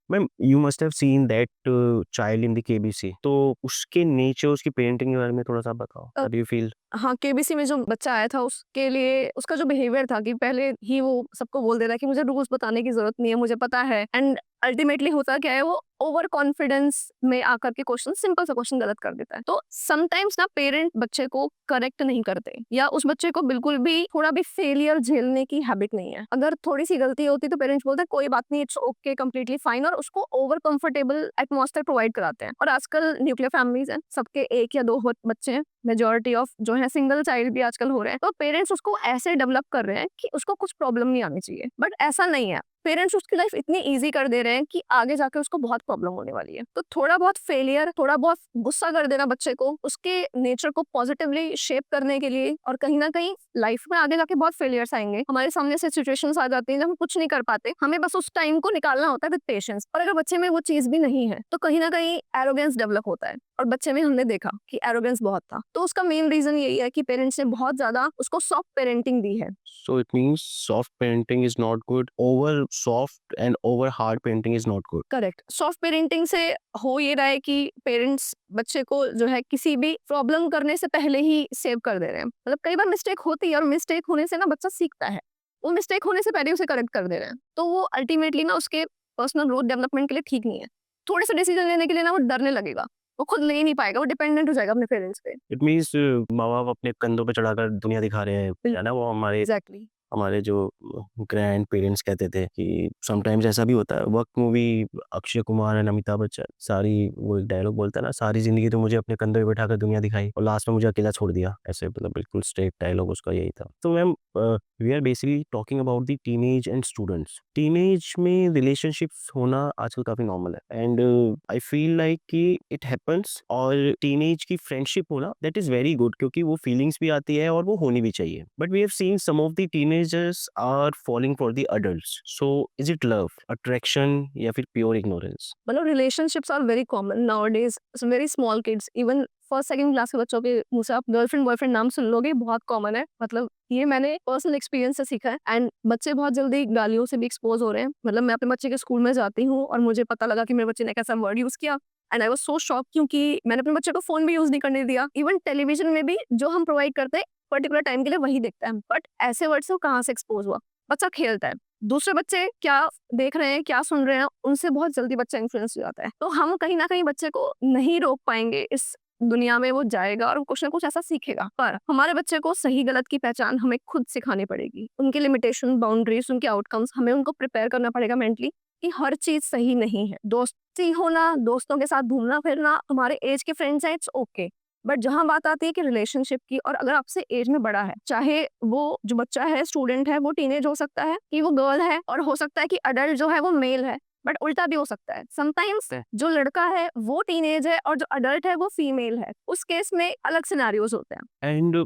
Ma'am you must have seen that child in the KBC, तो उसके nature, उसकी parenting के बारे में थोड़ा सा बताओ, अ, हाउ डू यू फील? हाँ, केबीसी में जो बच्चा आया था उसके लिए उसका जो बिहेवियर था कि पहले ही वो सबको बोल दे रहा है कि मुझे रूल्स बताने की ज़रूरत नहीं है, मुझे पता है। एंड अल्टीमेटली होता क्या है, वो ओवर कॉन्फिडेंस में आकर के क्वेश्चन, सिंपल सा क्वेश्चन गलत कर देता है। तो समटाइम्स ना पेरेंट बच्चे को करेक्ट नहीं करते, या उस बच्चे को बिल्कुल भी थोड़ा भी फेलियर झेलने की हैबिट नहीं है। अगर थोड़ी सी गलती होती तो पेरेंट्स बोलते हैं कोई बात नहीं, इट्स ओके, कंप्लीटली फाइन, और उसको ओवर कंफर्टेबल एटमॉस्फेयर प्रोवाइड कराते हैं। और आजकल न्यूक्लियर फैमिलीज हैं, सबके एक या दो बच्चे हैं, मेजॉरिटी ऑफ जो है सिंगल चाइल्ड भी आजकल हो रहे हैं। तो पेरेंट्स उसको ऐसे डेवलप कर रहे हैं कि उसको कुछ प्रॉब्लम नहीं आनी चाहिए, बट ऐसा नहीं है। पेरेंट्स उसकी लाइफ इतनी ईज़ी कर दे रहे हैं कि आगे जाके उसको बहुत प्रॉब्लम होने वाली है। तो थोड़ा बहुत फेलियर, थोड़ा बहुत गुस्सा कर देना बच्चे को, उसके नेचर को पॉजिटिवली शेप करने के लिए, और कहीं न कहीं लाइफ में आगे जाके बहुत फेलियर्स आएँगे। हमारे सामने ऐसी सिचुएशंस आ जाती हैं जब हम कुछ नहीं कर पाते। हमें बस उस टाइम को निकालना होता है विद पेशेंस, और अगर बच्चे में वो चीज़ भी नहीं है, तो कहीं न कहीं एरोगेंस डेवलप होता है। और बच्चे में हमने देखा कि एरोगेंस बहुत था। तो उसका मेन रीज़न यही है कि पेरेंट्स ने बहुत ज़्यादा उसको सॉफ्ट पेरेंटिंग दी है। So it means soft parenting is not good. Over soft and over hard parenting is not good. Correct. Soft parenting से हो ये रहा है कि पेरेंट्स बच्चे को जो है किसी भी प्रॉब्लम करने से पहले ही सेव कर दे रहे हैं। मतलब कई बार मिस्टेक होती है, और मिस्टेक होने से ना बच्चा सीखता है। वो मिस्टेक होने से पहले उसे करेक्ट कर दे रहे हैं। तो वो अल्टीमेटली ना उसके पर्सनल ग्रोथ डेवलपमेंट के लिए ठीक नहीं है। थोड़े से डिसीजन लेने के लिए ना वो डरने लगेगा। वो खुद ले ही नहीं पाएगा, वो डिपेंडेंट हो जाएगा अपने पेरेंट्स पे। It means माँ बाप अपने कंधों पे चढ़ाकर दुनिया दिखा रहे हैं, बिल्कुल, है ना? वो हमारे एग्ज़ैक्टली। हमारे जो ग्रैंड पेरेंट्स कहते थे कि समटाइम्स ऐसा भी होता है। वक्त मूवी, अक्षय कुमार एंड अमिताभ बच्चन, सारी वो एक डायलॉग बोलता है ना, सारी जिंदगी तो मुझे अपने कंधे पे बैठाकर दुनिया दिखाई और लास्ट में मुझे अकेला छोड़ दिया, ऐसे मतलब बिल्कुल स्ट्रेट डायलॉग उसका यही था। तो ma'am we are basically talking about the teenage and students. Teenage में रिलेशनशिप्स होना आजकल काफी नॉर्मल है, एंड आई फील लाइक कि इट हैपेंस, और टीनेज की फ्रेंडशिप होना दैट इज वेरी गुड, क्योंकि वो फीलिंग्स भी आती है और वो होनी भी चाहिए। But we have seen some of the teenagers are falling for the adults, so is it love, attraction, या फिर प्योर इग्नोरेंस? मतलब relationships are very common nowadays, very small kids, even first second class के बच्चों के मुंह से आप girlfriend boyfriend नाम सुन लोगे, बहुत कॉमन है। मतलब ये मैंने पर्सनल एक्सपीरियंस से सीखा है। एंड बच्चे बहुत जल्दी गालियों से भी एक्सपोज हो रहे हैं। मतलब मैं अपने बच्चे के स्कूल में जाती हूँ और मुझे पता लगा कि मेरे बच्चे ने कैसा वर्ड यूज किया, and I was so shock, क्योंकि मैंने अपने बच्चे को फोन भी यूज नहीं करने दिया। इवन टेलीविजन में भी जो हम प्रोवाइड करते हैं पर्टिकुलर टाइम के लिए वही देखता है, बट ऐसे वर्ड से वो कहाँ से एक्सपोज हुआ? बच्चा खेलता है, दूसरे बच्चे क्या देख रहे हैं, क्या सुन रहे हैं, उनसे बहुत जल्दी बच्चा इन्फ्लुएंस हो जाता है। तो हम कहीं न कहीं बच्चे को नहीं रोक पाएँगे इस दुनिया में, वो जाएगा और कुछ न कुछ ऐसा सीखेगा। पर हमारे बच्चे को सही-गलत की पहचान हमें खुद सिखानी पड़ेगी। उनकी लिमिटेशन, बाउंड्रीज़, उनके आउटकम्स हमें उनको प्रिपेयर करना पड़ेगा मेंटली कि हर चीज़ सही नहीं है। दोस्ती होना, दोस्तों के साथ घूमना-फिरना, तुम्हारे ऐज के फ्रेंड्स हैं, इट्स ओके। बट जहाँ बात आती है कि रिलेशनशिप की, और अगर आपसे एज में बड़ा है, चाहे वो जो बच्चा है, स्टूडेंट है, वो टीनेज हो सकता है कि वो गर्ल है, और हो सकता है कि अडल्ट जो है वो मेल है, बट उल्टा भी हो सकता है। समटाइम्स जो लड़का है वो टीनेज है और जो अडल्ट है वो फीमेल है। उस केस में अलग सिनेरियोज़ होते हैं। And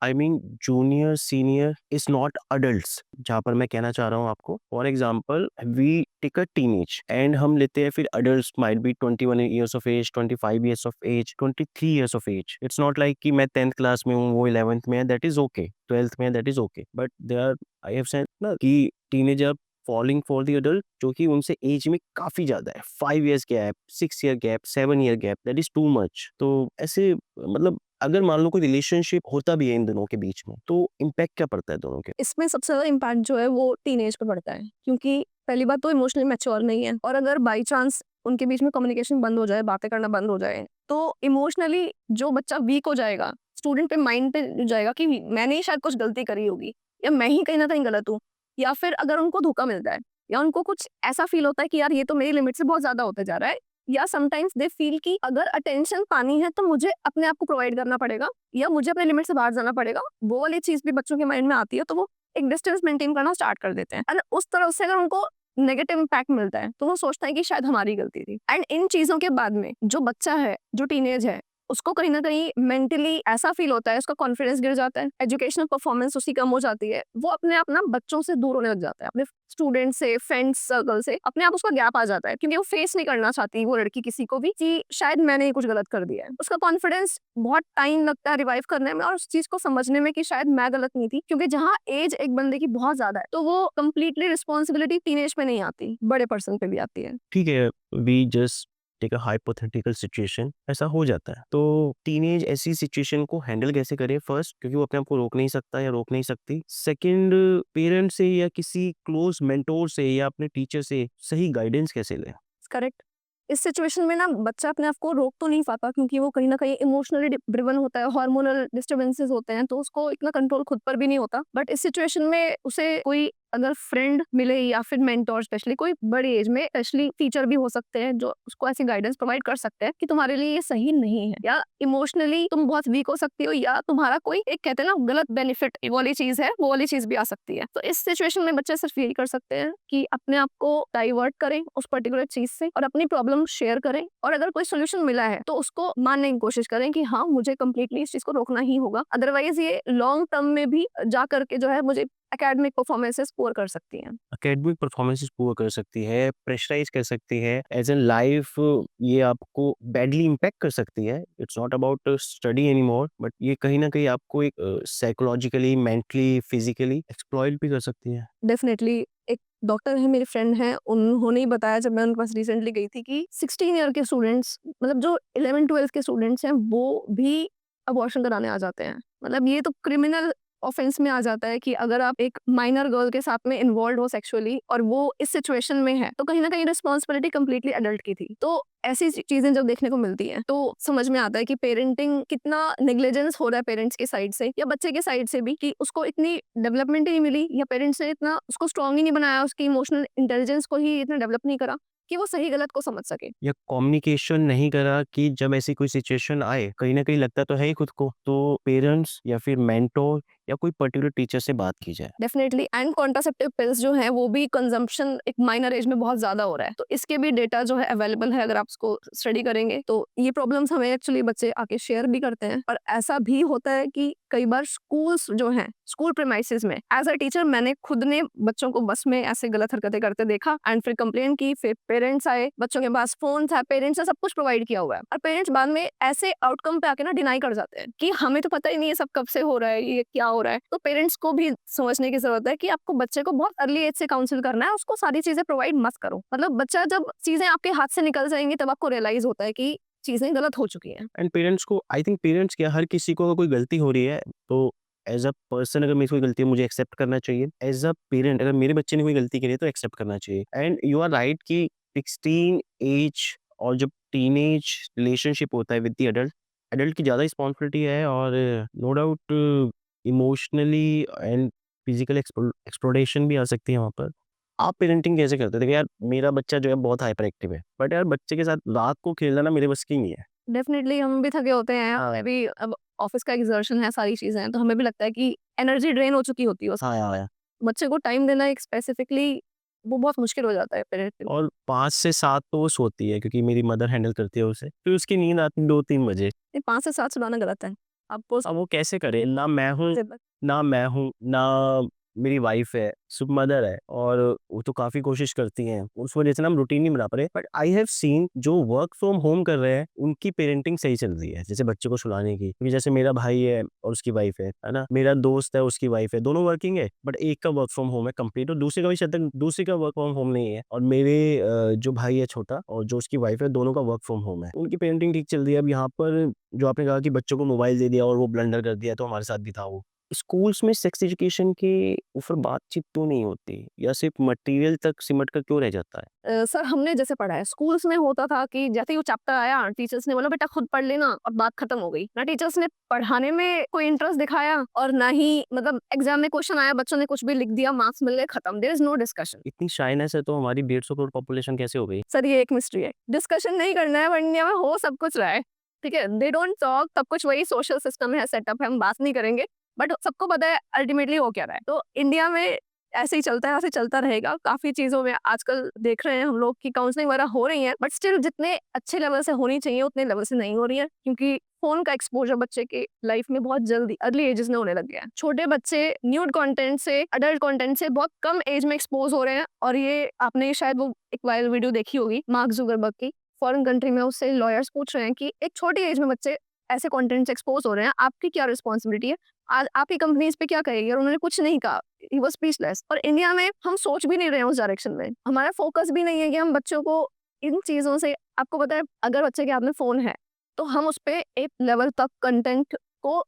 I mean junior senior is not adults, जहाँ पर मैं कहना चाह रहा हूँ आपको, for example we take a teenage and हम लेते हैं फिर adult might be 21 years of age, 25 years of age, 23 years of age. It's not like कि मैं 10th क्लास में हूँ, वो 11th में है, दैट इज ओके, 12th में है, that is okay, but they are, I have said ना कि teenager falling for the adult जो कि उनसे एज में काफी ज्यादा है, 5 years gap, 6 year gap, 7 year gap, that is too much. तो ऐसे मतलब अगर मान लो कोई रिलेशनशिप होता भी है इन दोनों के बीच में, तो इम्पैक्ट क्या पड़ता है दोनों के? इसमें सबसे ज़्यादा इम्पैक्ट जो है वो टीनेज पे पड़ता है, क्योंकि पहली बात तो इमोशनली मैच्योर नहीं है, और अगर बाय चांस उनके बीच में कम्युनिकेशन बंद हो जाए, बातें करना बंद हो जाए, तो इमोशनली जो बच्चा वीक हो जाएगा, स्टूडेंट पे माइंड पे जाएगा कि मैंने ही शायद कुछ गलती करी होगी, या मैं ही कहीं न कहीं गलत हूँ। या फिर अगर उनको धोखा मिलता है, या उनको कुछ ऐसा फ़ील होता है कि यार ये तो मेरी लिमिट से बहुत ज़्यादा होते जा रहा है, या समटाइम्स दे फ़ील कि अगर अटेंशन पानी है तो मुझे अपने आप को प्रोवाइड करना पड़ेगा, या मुझे अपने लिमिट से बाहर जाना पड़ेगा। वो वाली चीज़ भी बच्चों के माइंड में आती है, तो वो एक डिस्टेंस मेंटेन करना स्टार्ट कर देते हैं, एंड उस तरह से अगर उनको नेगेटिव इम्पैक्ट मिलता है, तो वो सोचता है कि शायद हमारी गलती थी। एंड इन चीज़ों के बाद में जो बच्चा है, जो टीनेज है, उसको कहीं ना कहीं मेंटली ऐसा फील होता है, उसका कॉन्फिडेंस गिर जाता है, एजुकेशनल परफॉर्मेंस उसकी कम हो जाती है, वो अपने आप ना बच्चों से दूर होने लग जाता है, अपने स्टूडेंट से, फ्रेंड्स सर्कल से अपने आप उसका गैप आ जाता है, क्योंकि वो फेस नहीं करना चाहती वो लड़की किसी को भी कि शायद मैंने ही कुछ गलत कर दिया है। उसका कॉन्फिडेंस बहुत टाइम लगता है रिवाइव करने में और उस चीज को समझने में कि शायद मैं गलत नहीं थी, क्योंकि जहाँ एज एक बंदे की बहुत ज्यादा है तो वो कंप्लीटली रिस्पॉन्सिबिलिटी टीनेज पे नहीं आती, बड़े पर्सन पे भी आती है। ठीक है, we just take a hypothetical situation, ऐसा हो जाता है, तो टीनेज ऐसी सिचुएशन को हैंडल कैसे करे? फर्स्ट, क्योंकि वो अपने आप को रोक नहीं सकता या रोक नहीं सकती। सेकंड, पेरेंट्स से या किसी क्लोज मेंटोर से या अपने टीचर से सही गाइडेंस कैसे लें? करेक्ट। इस सिचुएशन में ना बच्चा अपने आप को रोक तो नहीं पाता, क्योंकि वो कहीं ना कहीं इमोशनली ड्रिवन होता है, हार्मोनल डिस्टर्बेंसेस होते हैं, तो उसको इतना कंट्रोल खुद पर भी नहीं होता। बट इस सिचुएशन में उसे कोई अगर फ्रेंड मिले या फिर मेंटोर, स्पेशली कोई बड़ी एज में, स्पेशली टीचर भी हो सकते हैं जो उसको ऐसी गाइडेंस प्रोवाइड कर सकते हैं कि तुम्हारे लिए ये सही नहीं है, या इमोशनली तुम बहुत वीक हो सकती हो, या तुम्हारा कोई एक कहते हैं ना गलत बेनिफिट वाली चीज है, वो वाली चीज भी आ सकती है। तो इस सिचुएशन में बच्चे सिर्फ यही कर सकते हैं कि अपने आप को डाइवर्ट करें उस पर्टिकुलर चीज से और अपनी प्रॉब्लम शेयर करें, और अगर कोई सोल्यूशन मिला है तो उसको मानने की कोशिश करें कि हाँ मुझे कंप्लीटली इस चीज को रोकना ही होगा, अदरवाइज ये लॉन्ग टर्म में भी जा करके जो है मुझे एकेडमिक परफॉर्मेंसेस पुअर कर सकती हैं। एकेडमिक परफॉर्मेंसेस पुअर कर सकती है, प्रेशराइज कर सकती है, एज एन लाइफ ये आपको बैडली इम्पैक्ट कर सकती है। It's not about study any more, but ये कहीं ना कहीं आपको एक साइकोलॉजिकली, मेंटली, फिजिकली एक्सप्लॉइट भी कर सकती है। डेफिनेटली। एक डॉक्टर है, मेरे फ्रेंड हैं, उन्होंने ही बताया जब मैं उनके पास रिसेंटली गई थी कि 16 ईयर के स्टूडेंट्स, मतलब जो 11-12 के स्टूडेंट्स हैं, वो भी अबॉर्शन कराने आ जाते हैं। मतलब ये तो क्रिमिनल ऑफेंस में आ जाता है कि अगर आप एक माइनर गर्ल के साथ में इन्वॉल्व हो सेक्सुअली और वो इस सिचुएशन में है, तो कहीं ना कहीं रिस्पॉन्सिबिलिटी कंप्लीटली अडल्ट की थी। तो ऐसी चीजें जब देखने को मिलती हैं तो समझ में आता है कि पेरेंटिंग कितना नेग्लिजेंस हो रहा है पेरेंट्स की साइड से या बच्चे के साइड से भी, कि उसको इतनी डेवलपमेंट ही नहीं मिली या पेरेंट्स ने इतना उसको स्ट्रांग ही नहीं बनाया, उसकी इमोशनल इंटेलिजेंस को ही इतना डेवलप नहीं करा कि वो सही गलत को समझ सके। या कम्युनिकेशन नहीं करा कि जब ऐसी कोई सिचुएशन आए, कहीं ना कहीं लगता तो है ही खुद को, तो पेरेंट्स या फिर मेंटोर या कोई पर्टिकुलर टीचर से बात की जाए। डेफिनेटली। एंड कॉन्ट्रासेप्टिव पिल्स जो है वो भी कंजम्पशन एक माइनर एज में बहुत ज्यादा हो रहा है, तो इसके भी डेटा जो है अवेलेबल है, अगर आप उसको स्टडी करेंगे तो ये प्रॉब्लम्स हमें एक्चुअली बच्चे आके शेयर भी करते हैं। और ऐसा भी होता है कि कई बार स्कूल्स जो हैं, स्कूल प्रेमाइसिस में एज अ टीचर मैंने खुद ने बच्चों को बस में ऐसे गलत हरकतें करते देखा, एंड फिर कंप्लेन की, फिर पेरेंट्स आए, बच्चों के पास फोन था, पेरेंट्स ने सब कुछ प्रोवाइड किया हुआ है, और पेरेंट्स बाद में ऐसे आउटकम पे आके ना डिनाई कर जाते हैं कि हमें तो पता ही नहीं है सब कब से हो रहा है, ये क्या हो रहा है। तो पेरेंट्स को भी समझने की जरूरत है कि आपको बच्चे को बहुत अर्ली एज से काउंसिल करना है, उसको सारी चीजें प्रोवाइड मत करो। मतलब बच्चा जब चीजें आपके हाथ से निकल जाएंगी तब आपको रियलाइज होता है कि चीजें गलत हो चुकी हैं। एंड पेरेंट्स को, आई थिंक पेरेंट्स क्या, हर किसी को अगर कोई गलती हो रही है तो एज अ पर्सन, अगर मेरी कोई गलती है मुझे एक्सेप्ट करना चाहिए। एज अ पेरेंट, अगर मेरे बच्चे ने कोई गलती करी है तो एक्सेप्ट करना चाहिए। एंड यू आर राइट कि 16 एज और जब टीनेज रिलेशनशिप होता है विद द एडल्ट, एडल्ट की ज़्यादा रिस्पॉन्सिबिलिटी है, और no doubt emotionally and physical exploration भी आ सकती है वहाँ पर। आप पेरेंटिंग कैसे करते थे? यार मेरा बच्चा जो है बहुत हाइपर एक्टिव है, बट यार बच्चे के साथ रात को खेलना ना मेरे बस की नहीं है। डेफिनेटली हम भी थके होते हैं, हमें भी अब ऑफिस का एक्सर्शन है, सारी चीजें हैं, तो हमें भी लगता है कि एनर्जी ड्रेन हो चुकी होती है हाँ यार। बच्चे को टाइम देना एक स्पेसिफिकली वो बहुत मुश्किल हो जाता है पेरेंट्स के लिए। और 5 से 7 तो वो सोती है क्योंकि मेरी मदर हैंडल करती है उसे। फिर उसकी नींद आती है 2-3 बजे। ये 5 से 7 सुलाना गलत है। आपको अब वो कैसे करे? ना मैं हूँ, से बच ना मेरी वाइफ़ है, सिर्फ़ मदर है, और वो तो काफ़ी कोशिश करती हैं। उस वज़ह से ना हम रूटीन नहीं बना पा रहे। बट आई हैव सीन जो वर्क फ्रॉम होम कर रहे हैं, उनकी पेरेंटिंग सही चल रही है। जैसे बच्चे को सुलाने की, क्योंकि जैसे मेरा भाई है और उसकी वाइफ़ है ना? मेरा दोस्त है, उसकी वाइफ़ है, दोनों वर्किंग है, बट एक का वर्क फ्रॉम होम है कंप्लीट, और दूसरे का भी शायद तक दूसरे का वर्क फ्रॉम होम नहीं है। और मेरे जो भाई है छोटा और जो उसकी वाइफ़ है, दोनों का वर्क फ्रॉम होम है। उनकी पेरेंटिंग ठीक चल रही है। अब यहाँ पर जो आपने कहा कि बच्चों को मोबाइल दे दिया और वो ब्लंडर कर दिया, तो हमारे साथ भी था वो। स्कूल्स में सेक्स एजुकेशन के ऊपर बातचीत क्यों नहीं होती, या सिर्फ मटेरियल तक सिमट कर क्यों रह जाता है? सर हमने जैसे पढ़ा है स्कूल्स में होता था कि जैसे ही वो चैप्टर आया टीचर्स ने बोला बेटा खुद पढ़ लेना और बात खत्म हो गई। ना टीचर्स ने पढ़ाने में कोई इंटरेस्ट दिखाया और ना ही मतलब एग्जाम में क्वेश्चन आया बच्चों ने कुछ भी लिख दिया, मार्क्स मिल गए, खत्म। There is no discussion. इतनी शाइनेस है तो हमारी 150 करोड़ पॉपुलेशन कैसे हो गई? सर ये एक मिस्ट्री है, डिस्कशन नहीं करना है, पर इंडिया में हो सब कुछ रहा है। ठीक है, दे डोंट टॉक, सब कुछ वही सोशल सिस्टम है, सेटअप है, हम बात नहीं करेंगे, बट सबको पता है अल्टीमेटली हो क्या रहा है। तो इंडिया में ऐसे ही चलता है, ऐसे चलता रहेगा। काफ़ी चीज़ों में आजकल देख रहे हैं हम लोग कि काउंसलिंग वगैरह हो रही है, बट स्टिल जितने अच्छे लेवल से होनी चाहिए उतने लेवल से नहीं हो रही है, क्योंकि फ़ोन का एक्सपोज़र बच्चे के लाइफ में बहुत जल्दी अर्ली एजेस में होने लग गया है। छोटे बच्चे न्यूड कंटेंट से, एडल्ट कंटेंट से बहुत कम एज में एक्सपोज़ हो रहे हैं, और ये आपने शायद वो एक वायरल वीडियो देखी होगी मार्क ज़ुकरबर्ग की। फॉरेन कंट्री में उससे लॉयर्स पूछ रहे हैं कि एक छोटी एज में बच्चे ऐसे कंटेंट से एक्सपोज़ हो रहे हैं, आपकी क्या रिस्पॉन्सिबिलिटी है? आज आपकी कंपनी इस पे क्या कहेगी? और उन्होंने कुछ नहीं कहा। He was speechless. और इंडिया में हम सोच भी नहीं रहे हैं उस डायरेक्शन में। हमारा फोकस भी नहीं है कि हम बच्चों को इन चीज़ों से, आपको पता है अगर बच्चे के हाथ में फ़ोन है, तो हम उस पे एक लेवल तक कंटेंट को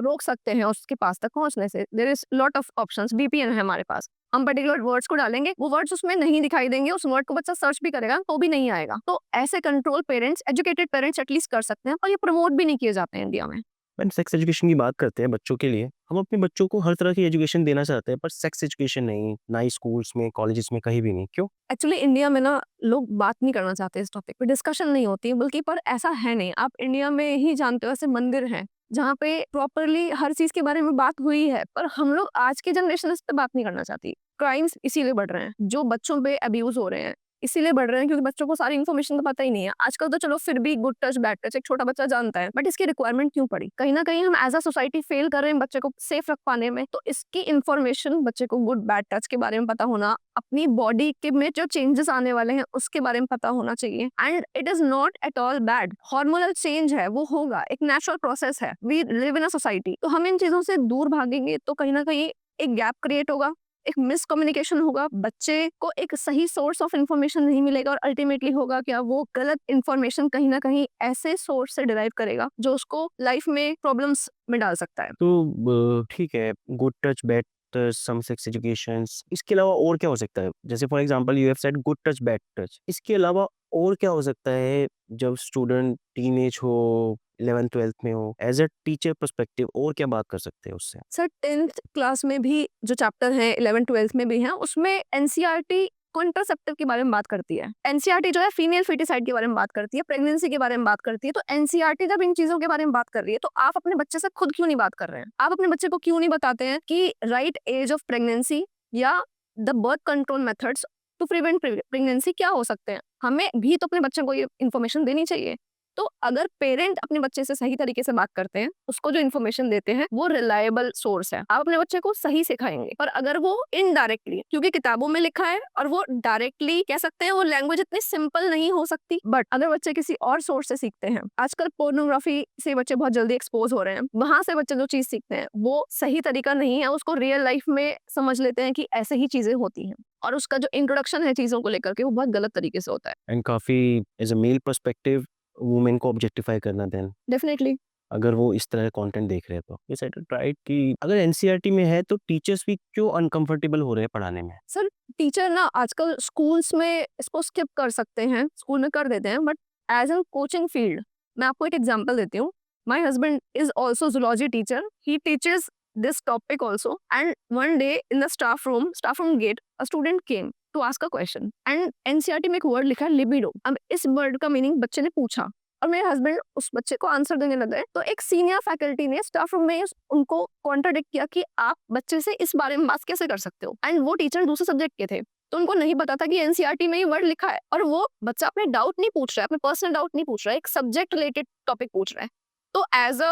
रोक सकते हैं उसके पास तक पहुँचने से। There is lot of options, VPN है हमारे पास। हम पर्टिकुलर वर्ड्स को डालेंगे, वो वर्ड्स उसमें नहीं दिखाई देंगे, उस वर्ड को बच्चा सर्च भी करेगा तो भी नहीं आएगा। तो ऐसे control parents, educated parents at least कर सकते हैं, और ये प्रमोट भी नहीं किए जाते हैं इंडिया में। व्हेन सेक्स एजुकेशन की बात करते हैं बच्चों के लिए, हम अपने बच्चों को हर तरह की एजुकेशन देना चाहते हैं, पर सेक्स एजुकेशन नहीं, ना ही स्कूल्स में, कॉलेजेस में, कहीं भी नहीं। क्यों? एक्चुअली इंडिया में ना लोग बात नहीं करना चाहते इस टॉपिक पे, डिस्कशन नहीं होती, बल्कि पर ऐसा है नहीं। आप इंडिया में ही जानते हो ऐसे मंदिर हैं जहाँ पे प्रॉपरली हर चीज के बारे में बात हुई है, पर हम लोग आज की जनरेशन इस पे बात नहीं करना चाहती। क्राइम्स इसीलिए बढ़ रहे हैं, जो बच्चों पे अब्यूज हो रहे हैं इसीलिए बढ़ रहे हैं, क्योंकि बच्चों को सारी इन्फॉर्मेशन तो पता ही नहीं है। आजकल तो चलो फिर भी गुड टच बैड टच एक छोटा बच्चा जानता है, बट इसकी रिक्वायरमेंट क्यों पड़ी? कहीं ना कहीं हम एज अ सोसाइटी फेल कर रहे हैं बच्चे को सेफ रख पाने में। तो इसकी इन्फॉर्मेशन बच्चे को गुड बैड टच के बारे में पता होना, अपनी बॉडी के में जो चेंजेस आने वाले हैं उसके बारे में पता होना चाहिए। And it is not at all bad. Hormonal change है, वो होगा, एक नेचुरल प्रोसेस है। We live in a society. तो हम इन चीजों से दूर भागेंगे तो कहीं ना कहीं एक गैप क्रिएट होगा, एक मिसकम्युनिकेशन होगा, बच्चे को एक सही सोर्स ऑफ इन्फॉर्मेशन नहीं मिलेगा, और अल्टीमेटली होगा क्या, वो गलत इन्फॉर्मेशन कहीं ना कहीं ऐसे सोर्स से डिराइव करेगा जो उसको लाइफ में प्रॉब्लम्स में डाल सकता है। तो ठीक है, गुड टच, बैड टच, सम सेक्स एजुकेशंस, इसके अलावा और क्या हो सकता है? जैसे for example you have said good touch, bad touch, इसके अलावा और क्या हो सकता है जब स्टूडेंट टीनेज हो, 11th-12th में हो, एज अ टीचर पर्सपेक्टिव और क्या बात कर सकते हैं उससे? सर 10th क्लास में भी जो चैप्टर है, 11th-12th में भी है, उसमें एनसीईआरटी कॉन्ट्रासेप्टिव के बारे में बात करती है। एनसीईआरटी जो है फीमेल फीटिसाइड के बारे में बात करती है, प्रेगनेंसी के बारे में बात करती है। तो एनसीईआरटी जब इन चीजों के बारे में बात कर रही है, तो आप अपने बच्चे से खुद क्यों नहीं बात कर रहे हैं? आप अपने बच्चे को क्यों नहीं बताते हैं कि राइट एज ऑफ प्रेगनेंसी या the birth control methods to prevent pregnancy क्या हो सकते हैं? हमें भी तो अपने बच्चों को ये इन्फॉर्मेशन देनी चाहिए। तो अगर पेरेंट अपने बच्चे से सही तरीके से बात करते हैं, उसको जो इन्फॉर्मेशन देते हैं वो रिलायबल सोर्स है, आप अपने बच्चे को सही सिखाएंगे। पर अगर वो इनडायरेक्टली, क्योंकि किताबों में लिखा है और वो डायरेक्टली कह सकते हैं, वो लैंग्वेज इतनी सिंपल नहीं हो सकती, बट अगर बच्चे किसी और सोर्स से सीखते हैं, आजकल पोर्नोग्राफी से बच्चे बहुत जल्दी एक्सपोज हो रहे हैं, वहां से बच्चे जो चीज सीखते हैं वो सही तरीका नहीं है, उसको रियल लाइफ में समझ लेते हैं कि ऐसे ही चीजें होती हैं, और उसका जो इंट्रोडक्शन है चीजों को लेकर के वो बहुत गलत तरीके से होता है। एंड काफ़ी as a male perspective women को ऑब्जेक्टिफाई करना देन, डेफिनेटली। अगर वो इस तरह का कंटेंट देख रहे हैं तो। ये सेड राइट कि अगर एनसीईआरटी में है तो टीचर्स भी क्यों अनकंफर्टेबल हो रहे हैं पढ़ाने में? सर टीचर ना आजकल स्कूल्स में इसको स्किप कर सकते हैं, स्कूल में कर देते हैं, but as an coaching field मैं आपको एक एग्जांपल देती हूँ। My husband is also zoology teacher, he teaches this topic also, and one day in the staff room get a student came to ask a question, and NCERT में एक word लिखा है libido. अब इस word का meaning बच्चे ने पूछा और मेरे हस्बैंड उस बच्चे को आंसर देने लगे, तो एक सीनियर फैकल्टी ने स्टाफ रूम में उनको कॉन्ट्राडिक्ट किया कि आप बच्चे से इस बारे में बात कैसे कर सकते हो, एंड वो टीचर दूसरे सब्जेक्ट के थे, तो उनको नहीं पता था कि एनसीईआरटी में ये वर्ड लिखा है, और वो बच्चा अपने डाउट नहीं पूछ रहा है, अपने पर्सनल डाउट नहीं पूछ रहा है, एक सब्जेक्ट रिलेटेड टॉपिक पूछ रहा है। तो एज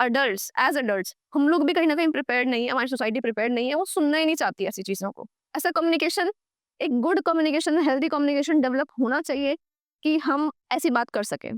अडल्ट्स हम लोग भी कहीं ना कहीं प्रिपेयर्ड नहीं है, हमारी सोसाइटी प्रिपेयर्ड नहीं है, वो सुनना ही नहीं चाहती ऐसी चीजों को। ऐसा कम्युनिकेशन, एक good communication, healthy communication develop होना चाहिए कि हम ऐसी बात कर सकें।